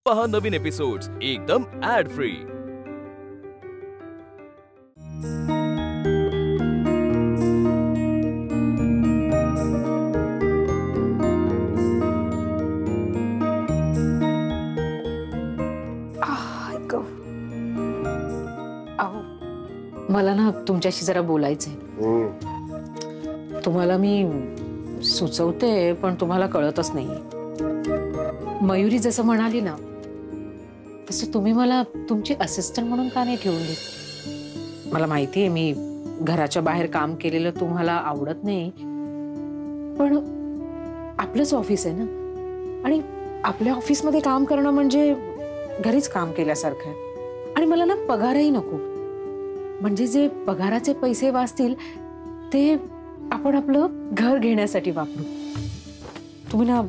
पहा नवीन एपिसोड्स एकदम add free. मला ना तुमच्याशी जरा बोलायचंय। तुम्हाला मी सुचवते पण तुम्हाला कळतच नाही। मयुरी जसं म्हणाली ना तसं तुम्ही मला तुमची असिस्टंट म्हणून का नाही ठेवून घेत? मला माहिती आहे मी घराच्या बाहेर काम केलेलं तुम्हाला आवडत नाही, पण आपलंच ऑफिस आहे ना, आणि आपल्या ऑफिसमध्ये काम करणं म्हणजे घरीच काम केल्यासारखं आहे। आणि मला ना पगारही नको, म्हणजे जे पगाराचे पैसे वाचतील ते आपण आपलं घर घेण्यासाठी वापरू। तुम्ही ना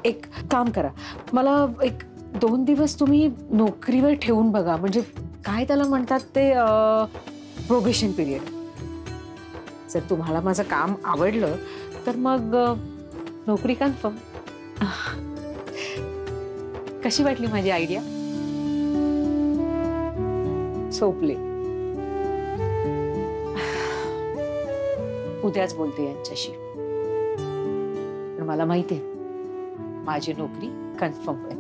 एक काम करा, मला 1-2 दिवस तुम्ही नोकरीवर ठेवून बघा, म्हणजे काय त्याला म्हणतात ते प्रोबेशन पिरियड। जर तुम्हाला माझं काम आवडलं तर मग नोकरी कन्फर्म। कशी वाटली माझी आयडिया? सोपले। उद्याच बोलते यांच्याशी, पण मला माहिती आहे माझी नोकरी कन्फर्म आहे।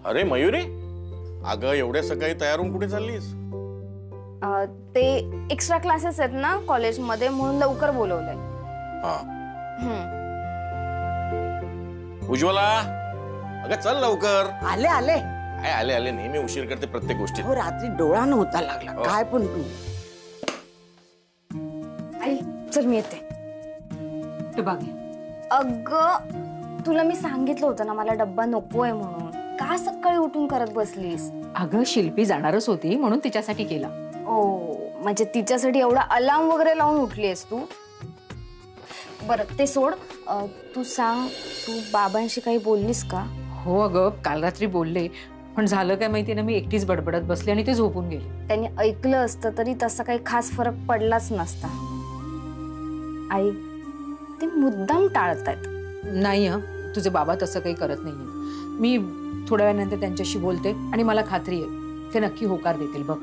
अरे मयुरी, अगं एवढ्या सकाळी तयार होऊन कुठे चाललीस? ते एक्स्ट्रा क्लासेस आहेत ना कॉलेजमध्ये, म्हणून लवकर बोलवलंय। उज्ज्वला, अगं चल लवकर। आले आले काय आले आले, नेहमी उशीर करते प्रत्येक गोष्टीत। हो, रात्री डोळा नव्हता लागला काय पण तू। आई चल मी येते। ते बघ, अगं तुला मी सांगितलं होतं ना मला डब्बा नकोय म्हणून, का सकाळी उठून करत बसलीस? अगं शिल्पी जाणारच होती म्हणून तिच्यासाठी केला। ओ, म्हणजे तिच्यासाठी एवढा अलार्म वगैरे लावून उठलीस तू? बरं ते सोड, तू सांग, तू बाबांशी काही बोललीस का? हो अगं, काल रात्री बोलले, पण झालं काय माहिती ना, मी एकटीच बडबडत बसले आणि ते झोपून गेले। त्यांनी ऐकलं असतं तरी तसा काही खास फरक पडलाच नसता। आई, ते मुद्दाम टाळतायत। नाही हं, तुझे बाबा तसं काही करत नाहीये। मी थोड्या वेळानंतर त्यांच्याशी बोलते आणि मला खात्री आहे ते नक्की होकार देतील बघ।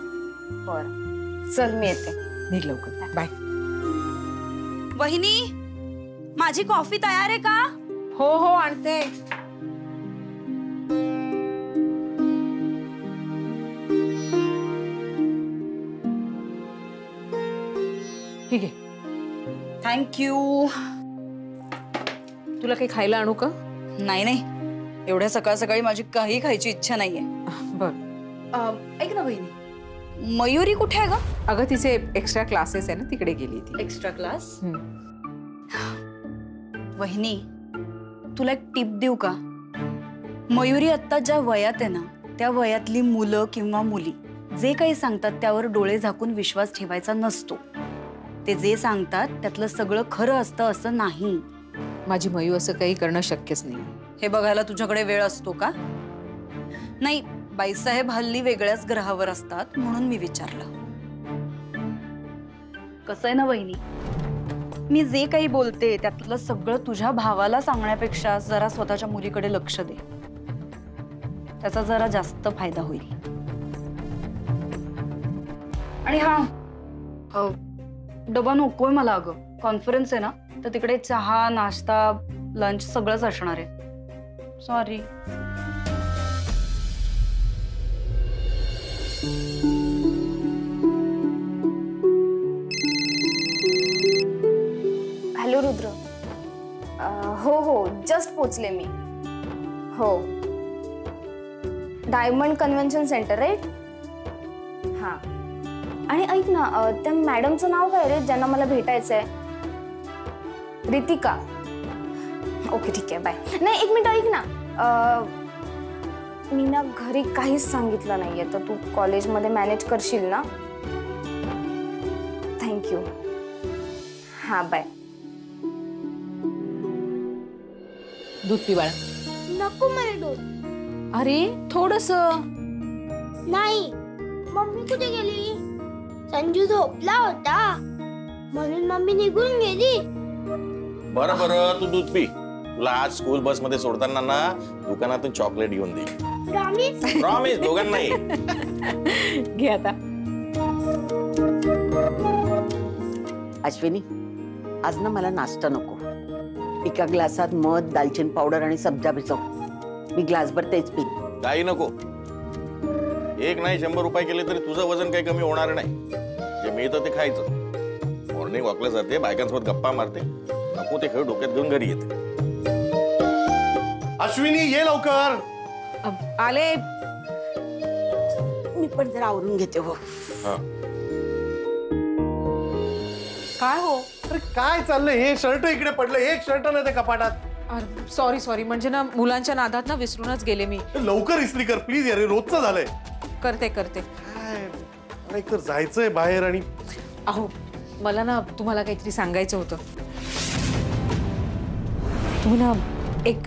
बरं चल मी येते। निघ लवकर, बाय। वहिनी, माझी कॉफी तयार आहे का? हो हो आणते। ठीक आहे, थँक्यू। तुला काही खायला आणू का? नाही नाही, एवढ्या सकाळ सकाळी माझी काही खायची इच्छा नाहीये। बर, ऐक ना वहिनी, मयुरी कुठे आहे ग? अगं तिचे एक्स्ट्रा क्लासेस आहे ना, तिकडे गेली ती। Extra class? वहिनी, तुला एक टिप देऊ का? मयुरी आता ज्या वयात आहे ना, त्या वयातली मुलं किंवा मुली जे काही सांगतात त्यावर डोळे झाकून विश्वास ठेवायचा नसतो। ते जे सांगतात त्यातलं सगळं खरं असतं असं नाही। माझी मयू असं काही करणं शक्यच नाही। हे बघायला तुझ्याकडे वेळ असतो का? नाही, बाईसाहेब हल्ली वेगळ्याच ग्रहावर असतात म्हणून मी विचारलं। कसं आहे ना वहिनी, मी जे काही बोलते त्यातलं सगळं तुझ्या भावाला सांगण्यापेक्षा जरा स्वतःच्या मुलीकडे लक्ष दे, त्याचा जरा जास्त फायदा होईल। आणि हा, डबा नकोय मला अगं, कॉन्फरन्स आहे ना, तर तिकडे चहा नाश्ता लंच सगळंच असणार आहे। सॉरी। हॅलो रुद्र, हो हो जस्ट पोचले मी। हो, डायमंड कन्व्हेन्शन सेंटर राईट? हां आणि ऐक ना, त्या मॅडमचं नाव काय रे ज्यांना मला भेटायचंय? रितिका. ओके ठीक आहे, बाय. नाही एक मिनिट ऐक ना, मी ना घरी काहीच सांगितलं नाहीये, तर तू कॉलेजमध्ये मॅनेज करशील ना? थँक्यू. हा बाय. दूध पी बाळा. नको मला दूध. अरे थोडस. नाही, मम्मी कुठे गेली? संजू झोपला होता म्हणून मम्मी निघून गेली. बरं बरं, तू दूध पी. तुला आज स्कूल बस मध्ये सोडताना ना दुकानातून चॉकलेट घेऊन दे. प्रॉमिस? प्रॉमिस, दोघांनाही. घे आता. अश्विनी, आज ना मला नाश्ता नको. एका ग्लासात मध, दालचिनी पावडर आणि सब्जा भिजव. मी ग्लासभर तेच पी. काही नको. एक नाही 100 रुपये केले तरी तुझं वजन काही कमी होणार नाही. जे मिळतं ते खायचं. मॉर्निंग वॉकला जाते, बायकांसोबत गप्पा मारते, नको ते खेळ डोक्यात घेऊन घरी येते. अश्विनी ये लवकर. आले. मी पण जरा आवरून घेते. हो काय हो? अरे काय चाललंय? हे शर्ट इकडे पडलं, एक शर्ट नाही ते कपाटात. सॉरी म्हणजे ना मुलांच्या नादात ना विसरूनच गेले मी. लवकर इस्त्री कर प्लीज. अरे रोजचं झालंय. करते. काय एक तर जायचंय बाहेर आणि अहो मला ना तुम्हाला काहीतरी सांगायचं होतं. तुम्ही ना एक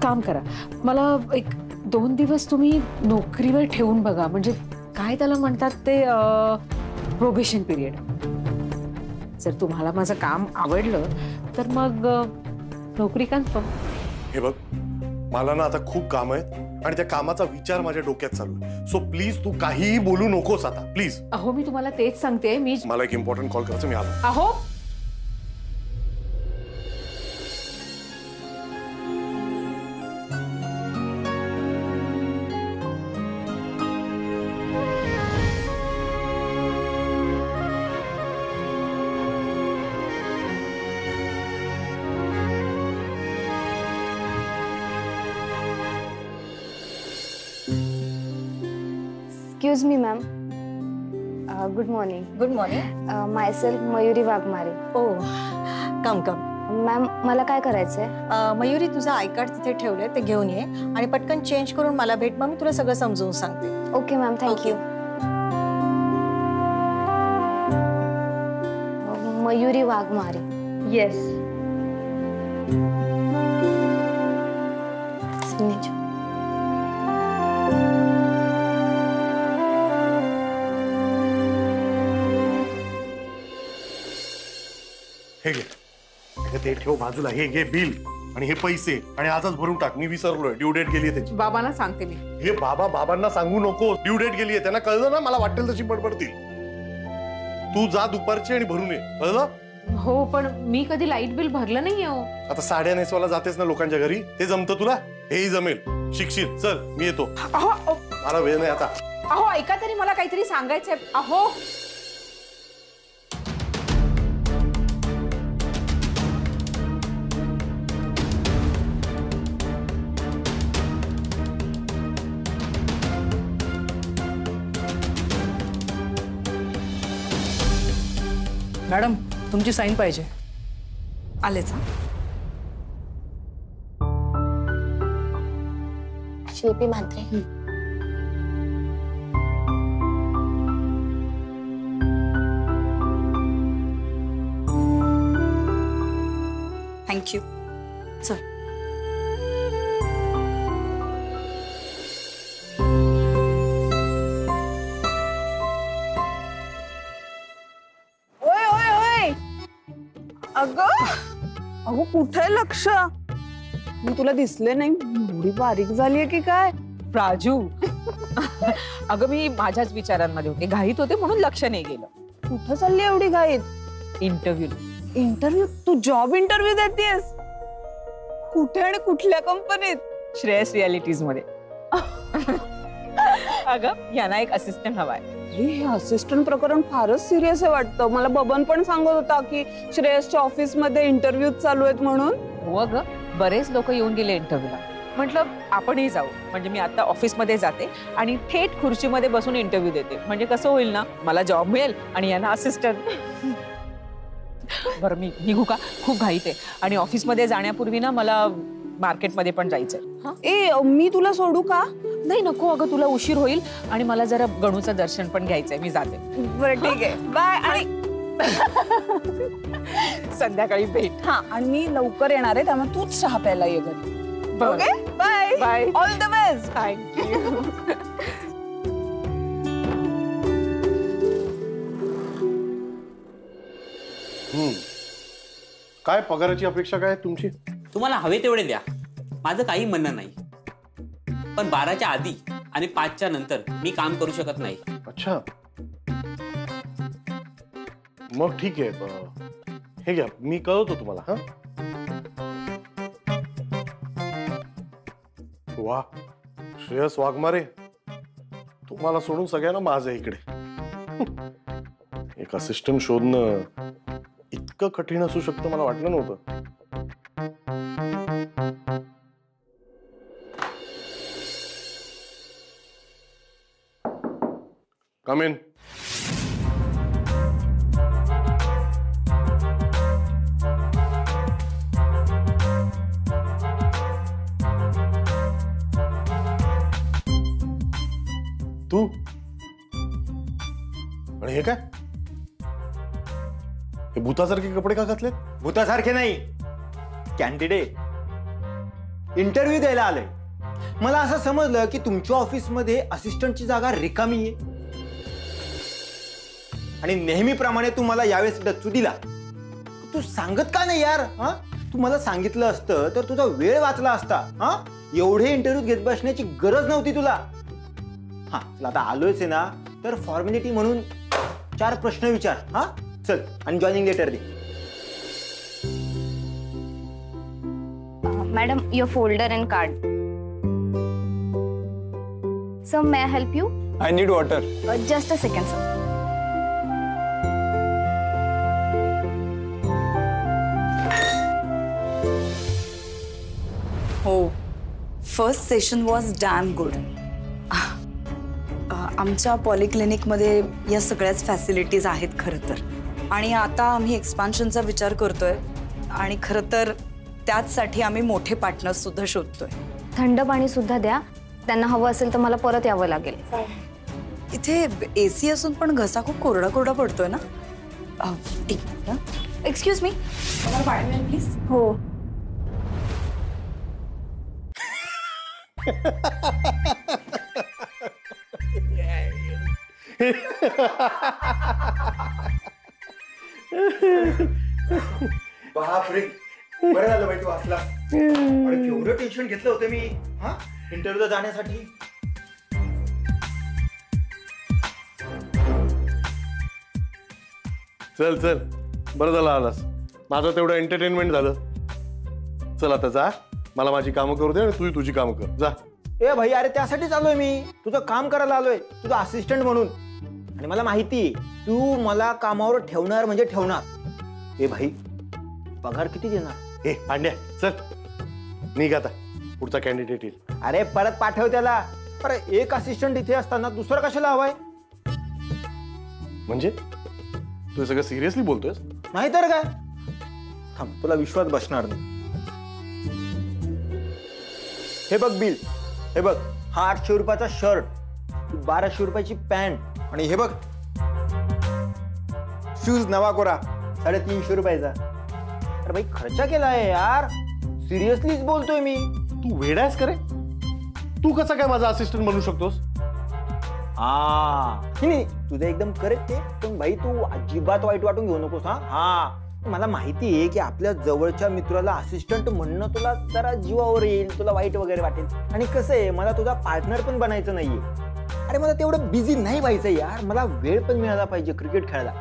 काम करा, मला एक 2 दिवस तुम्ही नोकरीवर ठेवून बघा. म्हणजे काय त्याला म्हणतात ते प्रोबेशन पिरियड. जर तुम्हाला माझं काम आवडलं तर मग नोकरी कन्फर्म. हे बघ, मला ना आता खूप काम आहे आणि त्या कामाचा विचार माझ्या डोक्यात चालू आहे. सो प्लीज तू काहीही बोलू नकोस आता प्लीज. अहो मी तुम्हाला तेच सांगते. मी मला एक इम्पॉर्टंट कॉल करायचं, मी आलो. अहो excuse me ma'am. Good morning. Good morning. Myself Mayuri Waghmare. Oh come come. Ma'am मला काय करायचंय? मयुरी तुझं आय कार्ड तिथे ठेवलंय, ते घेऊन ये आणि पटकन चेंज करून मला भेट. मग मी तुला सगळं समजून सांगते. Okay ma'am, thank you. Mayuri Waghmare. Yes. Signature. हे घे. ते ठेव बाजूला. हे घे बिल आणि हे पैसे आणि आजच भरून टाक. मी विसरलोय, ड्यू डेट गेली त्याची. बाबांना सांगते मी. हे बाबांना सांगू नको. ड्यू डेट गेली आहे. त्यांना कळलं ना, मला वाटेल तशी बडबडतील. तू जा दुपारची आणि भरून ये, कळलं? हो पण मी कधी लाईट बिल भरलं नाही. हो आता साड्या नेसवायला जातेस ना लोकांच्या घरी, ते जमतं तुला? हेही जमेल. शिकशील. चल मी येतो. मला वेळ नाही आता. अहो ऐका तरी, मला काहीतरी सांगायचंय. अहो मॅडम तुमची साईन पाहिजे. आलेच. शिल्पी म्हात्रे. थँक्यू. चल. अगो कुठे लक्ष? मी तुला दिसले नाही. एवढी बारीक झालीये की काय? प्राजू अगं मी माझ्याच विचारांमध्ये होते, घाईत होते म्हणून लक्ष नाही गेलं. कुठं चालली एवढी घाईत? इंटरव्ह्यू. इंटरव्ह्यू? तू जॉब इंटरव्ह्यू देतेस? कुठे आणि कुठल्या कंपनीत? श्रेयस रियालिटीज मध्ये. अगं यांना एक असिस्टंट हवाय. हे असिस्टंट प्रकरण फारच सिरियस आहे वाटतं. मला बबन पण सांगत होता की श्रेयसच्या ऑफिस मध्ये इंटरव्ह्यू चालू आहेत म्हणून. हो ग, बरेच लोक येऊन गेले इंटरव्ह्यूला. म्हटलं आपणही जाऊ. म्हणजे मी आता ऑफिसमध्ये जाते आणि थेट खुर्चीमध्ये बसून इंटरव्ह्यू देते. म्हणजे कसं होईल ना, मला जॉब मिळेल आणि यांना असिस्टंट. बरं मी निघू का? खूप घाईत आहे आणि ऑफिसमध्ये जाण्यापूर्वी ना मला मार्केटमध्ये पण जायचंय. मी तुला सोडू का? नाही नको अगं, तुला उशीर होईल आणि मला जरा गणूचं दर्शन पण घ्यायचंय. मी जाते. बरं ठीक आहे, बाय. आणि संध्याकाळी भेट. हा, आणि मी लवकर येणार आहे, त्यामुळे तूच चहा प्यायला ये घरी. Okay, bye bye. All the best. Thank you. काय पगाराची अपेक्षा काय तुमची? तुम्हाला हवे तेवढे द्या, माझं काही म्हणणं नाही. पण 12च्या आधी आणि 5च्या नंतर मी काम करू शकत नाही. अच्छा, मग ठीक आहे. हे घ्या, मी कळवतो तुम्हाला. हा, वा श्रेयस वाघमारे, तुम्हाला सोडून सगळ्यांना माझं इकडे. एक असिस्टंट शोधणं इतकं कठीण असू शकतं मला वाटलं नव्हतं. कम इन. तू आणि हे काय? हे भूतासारखे कपडे का घातलेत? भूतासारखे नाही, कॅन्डिडेट इंटरव्ह्यू द्यायला आलंय. मला असं समजलं की तुमच्या ऑफिसमध्ये असिस्टंटची जागा रिकामी आहे आणि नेहमीप्रमाणे तू मला यावेळेस डच्चू दिला. तू सांगत का नाही यार? हा, तू मला सांगितलं असतं तर तुझा वेळ वाचला असता. हा, एवढे इंटरव्ह्यू घेत बसण्याची गरज नव्हती तुला. हा, तुला आता आलोयच आहे ना, तर फॉर्मॅलिटी म्हणून 4 प्रश्न विचार. हा, चल आणि जॉइनिंग लेटर दे. Madam, your folder and card. Sir, may I help you? I need water. Just a second, sir. हो, first session was damn good. आमच्या पॉलिक्लिनिकमध्ये या सगळ्याच फॅसिलिटीज आहेत खरं तर. आणि आता आम्ही एक्सपान्शनचा विचार करतोय आणि खरं तर त्याचसाठी आम्ही मोठे पार्टनर्स सुद्धा शोधतोय. थंड पाणी सुद्धा द्या. त्यांना हवं असेल तर मला परत यावं लागेल. इथे AC असून पण घसा खूप कोरडा कोरडा पडतोय ना. एक मिनिट. एक्सक्यूज मी, पाणी मिळेल प्लीज? हो. बापरे, बरं झालं बाई तू असला. केवढं टेन्शन घेतलं होतं मी इंटरव्ह्यूला जाण्यासाठी. चल चल, बरं झालं आलास. माझं तेवढं एंटरटेनमेंट झालं. चल आता जा, मला माझी कामं करू दे आणि तू तुझी कामं कर. जा. ए भाई, अरे त्यासाठीच आलोय मी, तुझं काम करायला आलोय, तुझा असिस्टंट म्हणून. आणि मला माहिती तू मला कामावर ठेवणार म्हणजे ठेवणार. ए भाई, पगार किती देणार? ए पांड्या, चल निघ आता, पुढचा कॅन्डिडेट येईल. अरे परत पाठव त्याला. अरे एक असिस्टंट इथे असताना दुसरा कशाला हवाय? म्हणजे तू सगळं सिरियसली बोलतोयस? नाही तर काय. थांब, तुला विश्वास बसणार नाही. हे बघ बिल, हे बघ, हा 800 रुपयाचा शर्ट, 1200 रुपयाची पॅन्ट आणि हे बघ शूज नवा कोरा 350 रुपयाचा. अरे भाई, खर्चा केलाय यार, सिरियसलीच बोलतोय मी. तू वेडायस करे? तू कसा काय माझा असिस्टंट बनू शकतोस? नाही, तुझं एकदम करेक्ट आहे. पण भाई तू अजिबात वाईट वाटून घेऊ नकोस. हा, मला माहिती आहे की आपल्या जवळच्या मित्राला असिस्टंट म्हणणं तुला जरा जीवावर येईल, तुला वाईट वगैरे वाटेल. आणि कसं आहे, मला तुझा पार्टनर पण बनायचं नाहीये. अरे मला तेवढं बिझी नाही व्हायचं यार, मला वेळ पण मिळाला पाहिजे क्रिकेट खेळायला.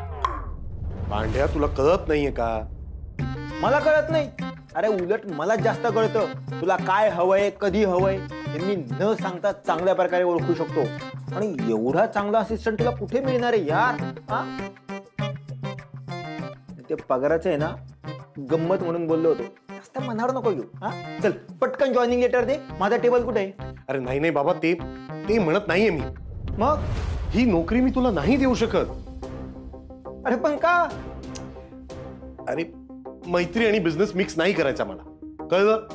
पांड्या, तुला कळत नाहीये का? मला कळत नाही? अरे उलट मला जास्त कळतं. तुला काय हवंय, कधी हवंय हे मी न सांगता चांगल्या प्रकारे ओळखू शकतो. आणि एवढा चांगला असिस्टंट तुला कुठे मिळणार आहे यार? ते पगाराचं आहे ना, गंमत म्हणून बोललो होतो, जास्त मनावर नको घेऊ. हा चल पटकन जॉईनिंग लेटर दे. माझा टेबल कुठे आहे? अरे नाही नाही बाबा, ते म्हणत नाहीये मी. मग ही नोकरी मी तुला नाही देऊ शकत. अरे पण का? अरे मैत्री आणि बिझनेस मिक्स नाही करायचा मला, कळलं?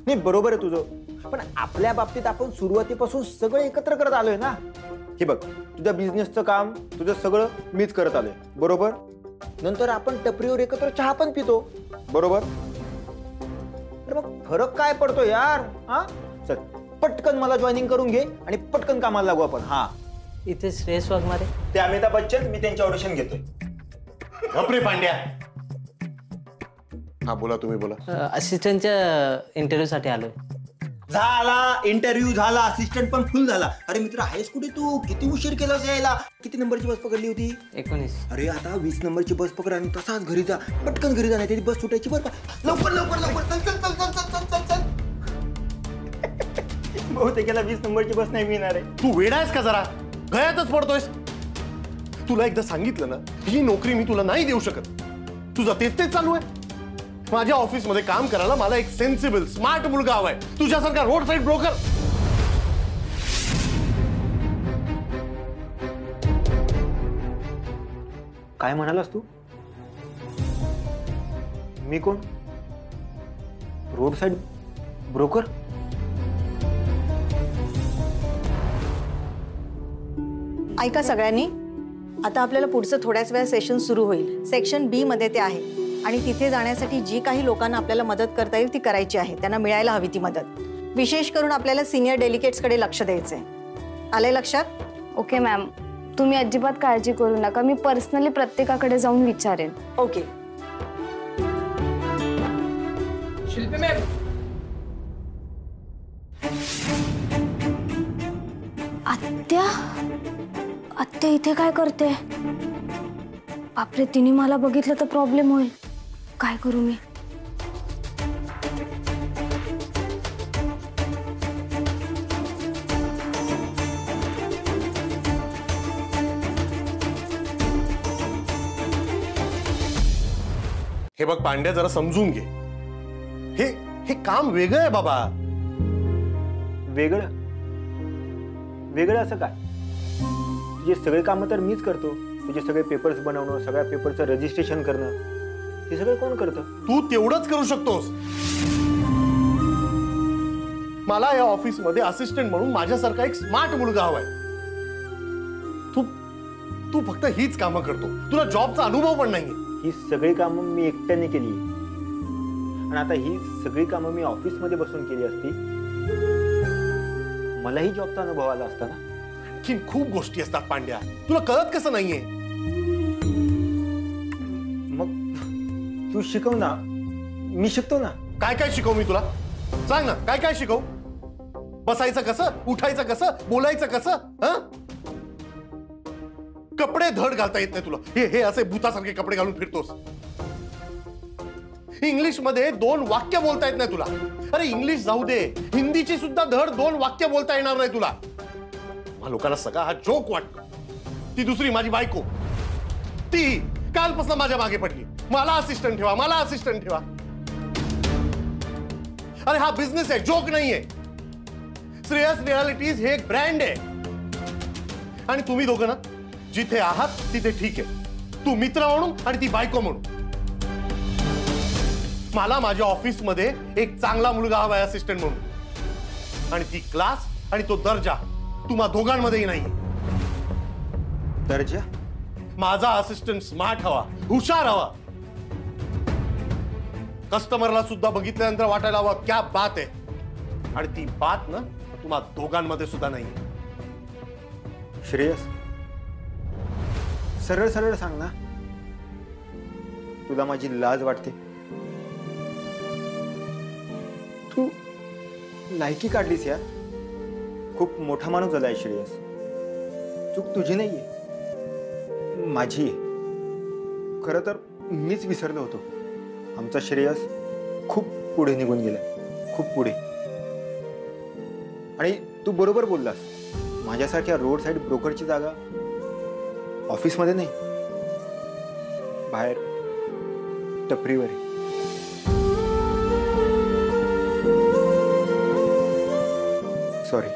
नाही बरोबर आहे तुझं, पण आपल्या बाबतीत आपण सुरुवातीपासून सगळं एकत्र करत आलोय ना. हे बघ, तुझ्या बिझनेसचं काम तुझं सगळं मीच करत आलोय, बरोबर? नंतर आपण टपरीवर एकत्र चहा पण पितो, बरोबर? तर मग फरक काय पडतो यार? हा चल पटकन मला जॉईनिंग करून घे आणि पटकन कामाला लागू आपण. हा इथे श्रेयस वाघमारे, ते अमिताभ बच्चन, मी त्यांचे ऑडिशन घेतोय. बापरे पांड्या. हा बोला, तुम्ही बोला. असिस्टंटच्या इंटरव्ह्यू साठी आलोय. झाला इंटरव्ह्यू झाला, असिस्टंट पण फुल झाला. अरे मित्र, आहेस कुठे तू? किती उशीर केलास यायला? किती नंबरची बस पकडली होती? 19. अरे आता 20 नंबरची बस पकड आणि तसाच घरी जा. पटकन घरी जा, नाही तरी बस सुटायची बरं का. लवकर लवकर लवकर चल चल चल चल चल चल चल. बहुतेक याला 20 नंबरची बस नाही मिळणार आहे. तू वेडा आहेस का जरा? गळ्यातच पडतोयस. तुला एकदा सांगितलं ना, ही नोकरी मी तुला नाही देऊ शकत. तुझं तेच चालू आहे. माझ्या ऑफिसमध्ये काम करायला मला एक सेन्सिबल स्मार्ट मुलगा हवाय, तुझ्यासारखा रोड साइड ब्रोकर. काय म्हणालास तू? मी कोण? Road side broker? ऐका सगळ्यांनी, आता आपल्याला पुढचं थोड्याच वेळा सेशन सुरू होईल. सेक्शन बी मध्ये ते आहे आणि तिथे जाण्यासाठी जी काही लोकांना आपल्याला मदत करता येईल ती करायची आहे. त्यांना मिळायला हवी ती मदत. विशेष करून आपल्याला सिनियर डेलिगेट्सकडे लक्ष द्यायचंय. आलंय लक्षात? ओके मॅम, तुम्ही अजिबात काळजी करू नका. मी पर्सनली प्रत्येकाकडे जाऊन विचारेन. ओके. शिल्पी मॅम, आत्या आत्या इथे काय करते? बापरे, तिने मला बघितलं तर प्रॉब्लेम होईल. काय करू मी? हे बघ पांड्या, जरा समजून घे. हे काम वेगळं आहे बाबा. वेगळं? वेगळं असं काय? तुझे सगळे कामं तर मीच करतो. तुझे सगळे पेपर्स बनवणं, सगळ्या पेपरचं रजिस्ट्रेशन करणं, हे सगळं कोण करतं? तू तेवढंच करू शकतोस. मला या ऑफिसमध्ये असिस्टंट म्हणून माझ्यासारखा एक स्मार्ट मुलगा हवाय. तू फक्त हीच कामं करतो. तुला जॉबचा अनुभव पण नाहीये. ही सगळी कामं मी एकट्याने केली आणि आता ही सगळी कामं मी ऑफिसमध्ये बसून केली असती, मलाही जॉबचा अनुभव आला असता ना. आणखी खूप गोष्टी असतात पांड्या, तुला कळत कसं नाहीये? मग तू शिकव ना, मी शिकतो ना. काय काय शिकव मी तुला? सांग ना, काय काय शिकव? बसायचं कसं, उठायचं कसं, बोलायचं कसं? कपडे धड घालता येत नाही तुला. हे असे भूतासारखे कपडे घालून फिरतोस. इंग्लिश मध्ये 2 वाक्य बोलता येत नाही तुला. अरे इंग्लिश जाऊ दे, हिंदीची सुद्धा धड 2 वाक्य बोलता येणार नाही तुला. लोकांना सगळा हा जोक वाटतो. ती दुसरी माझी बायको, ती कालपासून माझ्या मागे पडली. मला असिस्टंट ठेवा, मला असिस्टंट ठेवा. अरे हा बिझनेस आहे, जोक नाहीये. श्रेयस रियालिटीज हे एक ब्रँड आहे. आणि तुम्ही दोघं ना जिथे आहात तिथे ठीक आहे. तू मित्र म्हणून आणि ती बायको म्हणून. मला माझ्या ऑफिसमध्ये एक चांगला मुलगा हवाय असिस्टंट म्हणून. आणि ती क्लास आणि तो दर्जा तुम्हा दोघांमध्येही नाही. दर्जा? माझा असिस्टंट स्मार्ट हवा, हुशार हवा. कस्टमरला सुद्धा बघितल्यानंतर वाटायला हवं क्या बात आहे. आणि ती बात ना तुम्हा दोघांमध्ये सुद्धा नाही. श्रेयस, सरळ सरळ सांग ना, तुला माझी लाज वाटते? तू लायकी काढलीस यार. खूप मोठा माणूस झालाय श्रेयस. चूक तुझी नाहीये, माझी आहे. खरं तर मीच विसरलो होतो. आमचा श्रेयस खूप पुढे निघून गेलाय, खूप पुढे. आणि तू बरोबर बोललास, माझ्यासारख्या रोड साइड ब्रोकरची जागा ऑफिसमध्ये नाही, बाहेर टपरीवर आहे. सॉरी.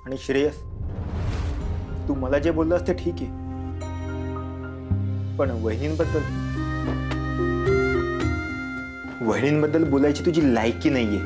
आणि श्रेयस, तू मला जे बोललास ते ठीक आहे, पण वहिनींबद्दल बोलायची तुझी लायकी नाहीये.